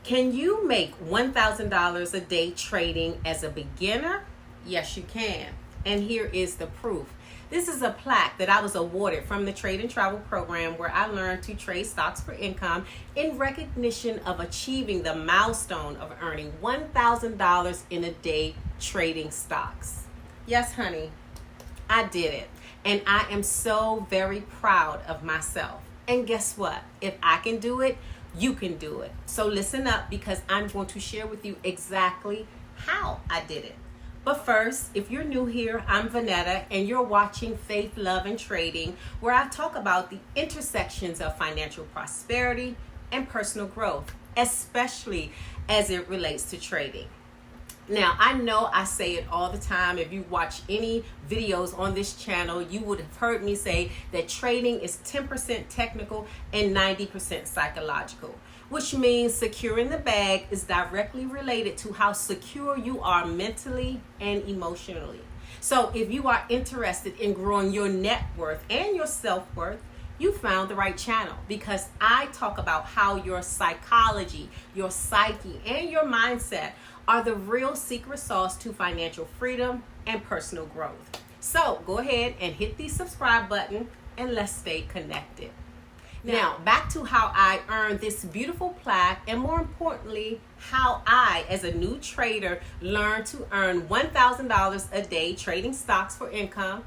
Can you make $1,000 a day trading as a beginner? Yes, you can. And here is the proof. This is a plaque that I was awarded from the Trade and Travel program where I learned to trade stocks for income in recognition of achieving the milestone of earning $1,000 in a day trading stocks. Yes, honey, I did it. And I am so very proud of myself. And guess what? If I can do it, you can do it. So listen up, because I'm going to share with you exactly how I did it. But first, if you're new here, I'm Vanetta, and you're watching Faith, Love, and Trading, where I talk about the intersections of financial prosperity and personal growth, especially as it relates to trading. Now, I know I say it all the time. If you watch any videos on this channel, you would have heard me say that trading is 10% technical and 90% psychological, which means securing the bag is directly related to how secure you are mentally and emotionally. So if you are interested in growing your net worth and your self-worth, you found the right channel, because I talk about how your psychology, your psyche, and your mindset are the real secret sauce to financial freedom and personal growth. So go ahead and hit the subscribe button and let's stay connected. Now, back to how I earned this beautiful plaque, and more importantly, how I, as a new trader, learned to earn $1,000 a day trading stocks for income,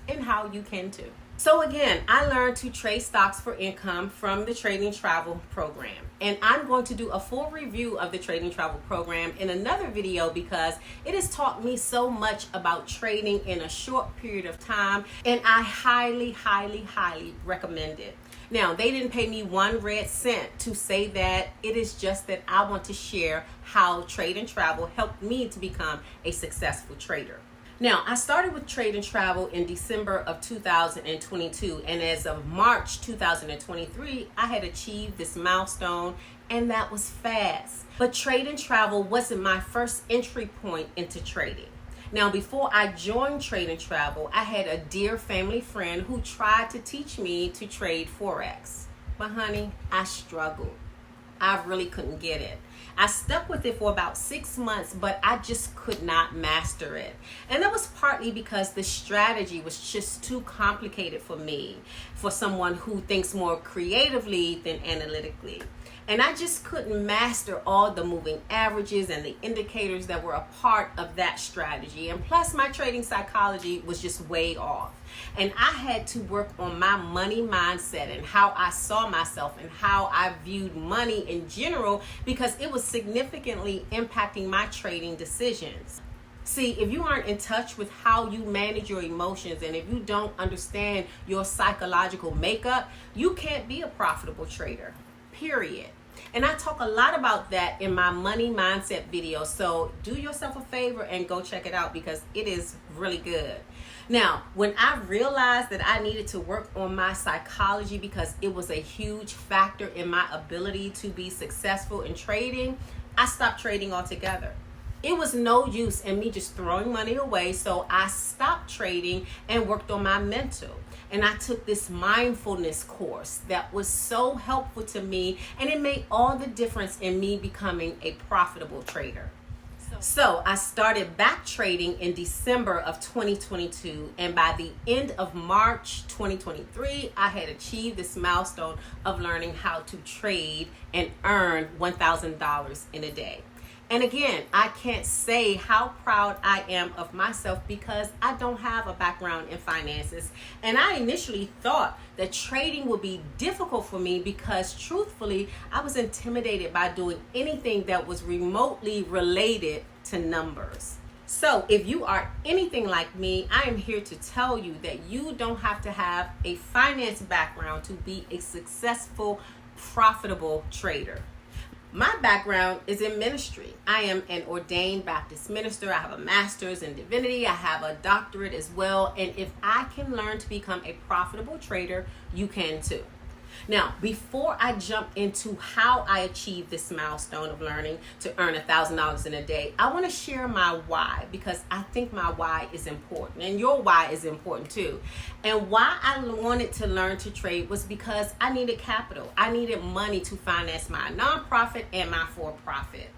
and how you can too. So again, I learned to trade stocks for income from the Trade and Travel program. And I'm going to do a full review of the Trade and Travel program in another video, because it has taught me so much about trading in a short period of time. And I highly, highly, highly recommend it. Now, they didn't pay me one red cent to say that. It is just that I want to share how Trade and Travel helped me to become a successful trader. Now, I started with Trade and Travel in December of 2022, and as of March 2023, I had achieved this milestone, and that was fast. But Trade and Travel wasn't my first entry point into trading. Now, before I joined Trade and Travel, I had a dear family friend who tried to teach me to trade Forex. But honey, I struggled. I really couldn't get it. I stuck with it for about 6 months, but I just could not master it. And that was partly because the strategy was just too complicated for me, for someone who thinks more creatively than analytically. And I just couldn't master all the moving averages and the indicators that were a part of that strategy. And plus, my trading psychology was just way off. And I had to work on my money mindset and how I saw myself and how I viewed money in general, because it was significantly impacting my trading decisions. See, if you aren't in touch with how you manage your emotions, and if you don't understand your psychological makeup, you can't be a profitable trader, period. And I talk a lot about that in my money mindset video. So do yourself a favor and go check it out, because it is really good. Now, when I realized that I needed to work on my psychology, because it was a huge factor in my ability to be successful in trading, I stopped trading altogether. It was no use in me just throwing money away, so I stopped trading and worked on my mental. And I took this mindfulness course that was so helpful to me, and it made all the difference in me becoming a profitable trader. So I started back trading in December of 2022, and by the end of March 2023, I had achieved this milestone of learning how to trade and earn $1,000 in a day. And again, I can't say how proud I am of myself, because I don't have a background in finances. And I initially thought that trading would be difficult for me, because truthfully, I was intimidated by doing anything that was remotely related to numbers. So if you are anything like me, I am here to tell you that you don't have to have a finance background to be a successful, profitable trader. My background is in ministry. I am an ordained Baptist minister. I have a master's in divinity. I have a doctorate as well. And if I can learn to become a profitable trader, you can too. Now, before I jump into how I achieved this milestone of learning to earn $1,000 in a day, I want to share my why, because I think my why is important and your why is important too. And why I wanted to learn to trade was because I needed capital. I needed money to finance my nonprofit and my for-profit.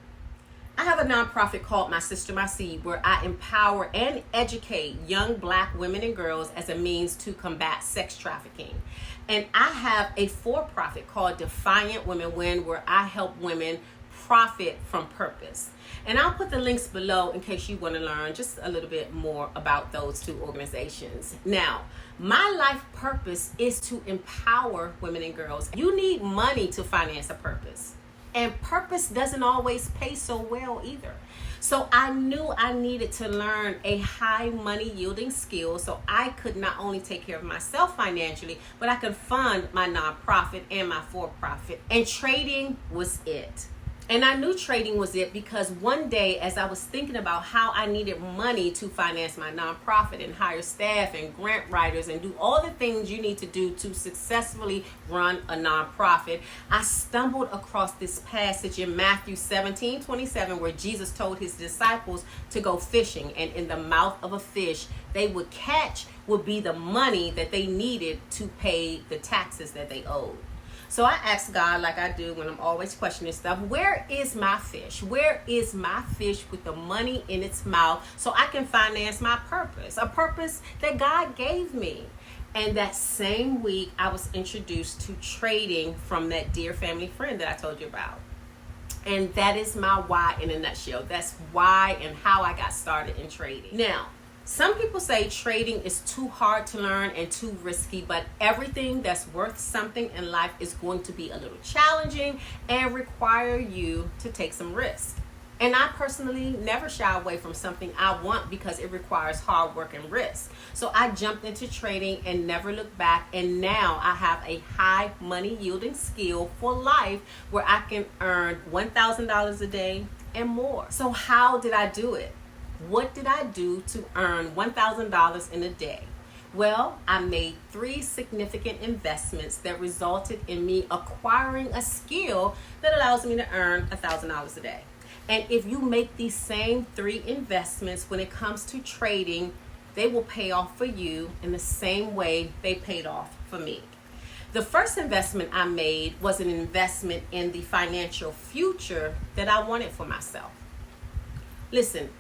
I have a nonprofit called My Sister, My Seed, where I empower and educate young Black women and girls as a means to combat sex trafficking. And I have a for-profit called Defiant Women Win, where I help women profit from purpose. And I'll put the links below in case you want to learn just a little bit more about those two organizations. Now, my life purpose is to empower women and girls. You need money to finance a purpose. And purpose doesn't always pay so well either. So I knew I needed to learn a high money yielding skill so I could not only take care of myself financially, but I could fund my nonprofit and my for-profit. And trading was it. And I knew trading was it because one day, as I was thinking about how I needed money to finance my nonprofit and hire staff and grant writers and do all the things you need to do to successfully run a nonprofit, I stumbled across this passage in Matthew 17:27, where Jesus told his disciples to go fishing, and in the mouth of a fish they would catch would be the money that they needed to pay the taxes that they owed. So I asked God, like I do when I'm always questioning stuff, where is my fish? Where is my fish with the money in its mouth so I can finance my purpose? A purpose that God gave me. And that same week, I was introduced to trading from that dear family friend that I told you about. And that is my why in a nutshell. That's why and how I got started in trading. Now, some people say trading is too hard to learn and too risky, but everything that's worth something in life is going to be a little challenging and require you to take some risk. And I personally never shy away from something I want because it requires hard work and risk. So I jumped into trading and never looked back. And now I have a high money yielding skill for life where I can earn $1,000 a day and more. So how did I do it? What did I do to earn $1,000 in a day? Well, I made 3 significant investments that resulted in me acquiring a skill that allows me to earn $1,000 a day. And if you make these same 3 investments when it comes to trading, they will pay off for you in the same way they paid off for me. The first investment I made was an investment in the financial future that I wanted for myself. Listen,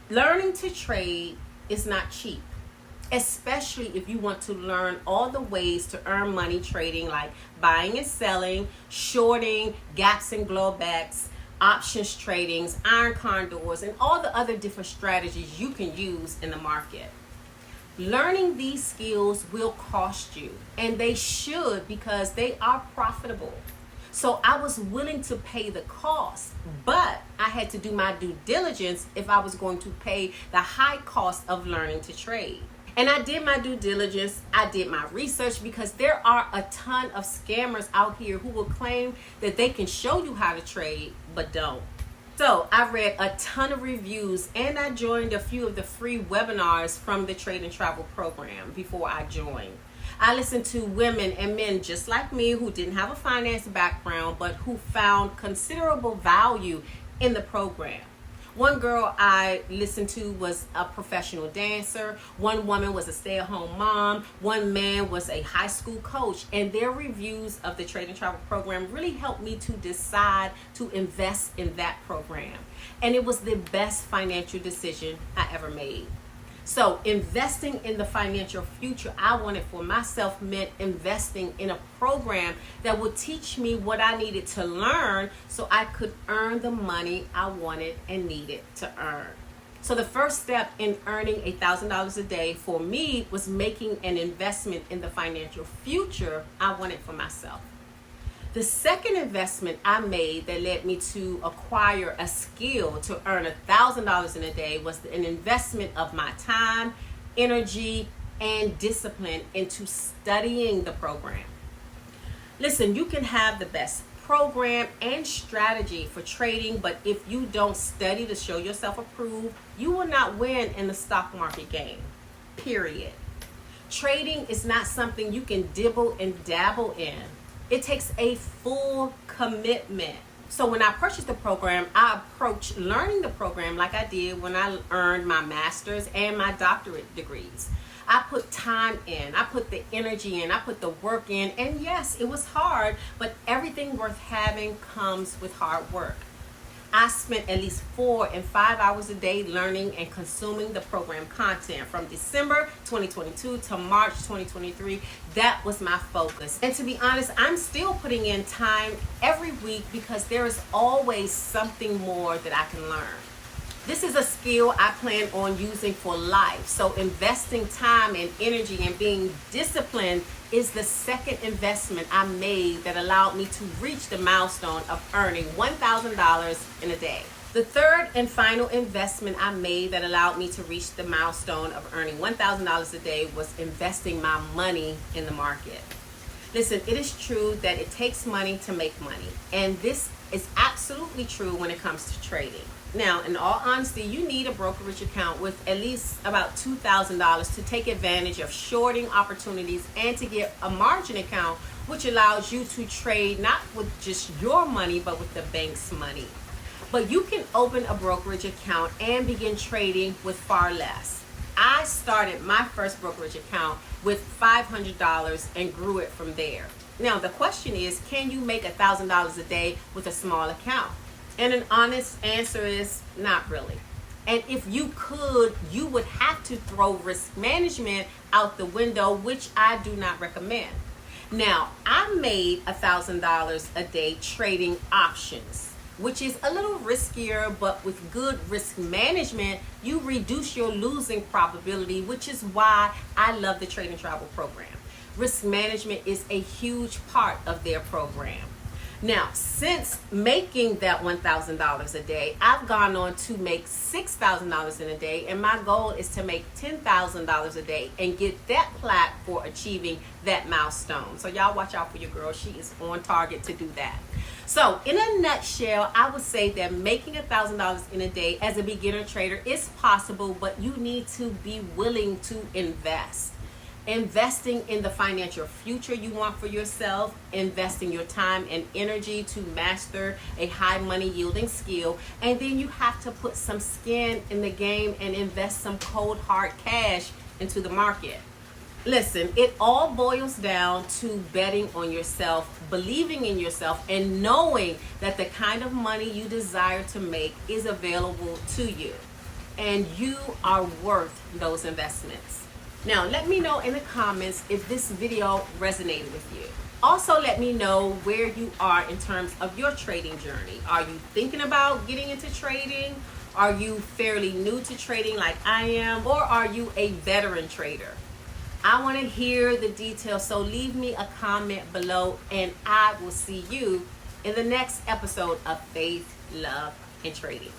learning to trade is not cheap, especially if you want to learn all the ways to earn money trading, like buying and selling, shorting, gaps and glowbacks, options tradings, iron condors, and all the other different strategies you can use in the market. Learning these skills will cost you, and they should because they are profitable. So I was willing to pay the cost, but I had to do my due diligence if I was going to pay the high cost of learning to trade. And I did my due diligence. I did my research because there are a ton of scammers out here who will claim that they can show you how to trade, but don't. So I read a ton of reviews and I joined a few of the free webinars from the Trade and Travel program before I joined. I listened to women and men just like me who didn't have a finance background but who found considerable value in the program. One girl I listened to was a professional dancer. One woman was a stay-at-home mom. One man was a high school coach. And their reviews of the Trade and Travel program really helped me to decide to invest in that program. And it was the best financial decision I ever made. So investing in the financial future I wanted for myself meant investing in a program that would teach me what I needed to learn so I could earn the money I wanted and needed to earn. So the first step in earning $1,000 a day for me was making an investment in the financial future I wanted for myself. The second investment I made that led me to acquire a skill to earn $1,000 in a day was an investment of my time, energy, and discipline into studying the program. Listen, you can have the best program and strategy for trading, but if you don't study to show yourself approved, you will not win in the stock market game, period. Trading is not something you can dibble and dabble in. It takes a full commitment. So when I purchased the program, I approached learning the program like I did when I earned my master's and my doctorate degrees. I put time in, I put the energy in, I put the work in, and yes, it was hard, but everything worth having comes with hard work. I spent at least 4 and 5 hours a day learning and consuming the program content from December 2022 to March 2023. That was my focus. And to be honest, I'm still putting in time every week because there is always something more that I can learn. This is a skill I plan on using for life. So investing time and energy and being disciplined is the second investment I made that allowed me to reach the milestone of earning $1,000 in a day. The third and final investment I made that allowed me to reach the milestone of earning $1,000 a day was investing my money in the market. Listen, it is true that it takes money to make money, and this is absolutely true when it comes to trading. Now, in all honesty, you need a brokerage account with at least about $2,000 to take advantage of shorting opportunities and to get a margin account, which allows you to trade not with just your money, but with the bank's money. But you can open a brokerage account and begin trading with far less. I started my first brokerage account with $500 and grew it from there. Now, the question is, can you make $1,000 a day with a small account? And an honest answer is not really. And if you could, you would have to throw risk management out the window, which I do not recommend. Now, I made $1,000 a day trading options, which is a little riskier, but with good risk management, you reduce your losing probability, which is why I love the Trade and Travel program. Risk management is a huge part of their program. Now, since making that $1,000 a day, I've gone on to make $6,000 in a day, and my goal is to make $10,000 a day and get that plaque for achieving that milestone. So y'all watch out for your girl. She is on target to do that. So in a nutshell, I would say that making $1,000 in a day as a beginner trader is possible, but you need to be willing to invest. Investing in the financial future you want for yourself, investing your time and energy to master a high money yielding skill, and then you have to put some skin in the game and invest some cold hard cash into the market. Listen, it all boils down to betting on yourself, believing in yourself, and knowing that the kind of money you desire to make is available to you, and you are worth those investments. Now, let me know in the comments if this video resonated with you. Also, let me know where you are in terms of your trading journey. Are you thinking about getting into trading? Are you fairly new to trading like I am? Or are you a veteran trader? I want to hear the details, so leave me a comment below, and I will see you in the next episode of Faith, Love, and Trading.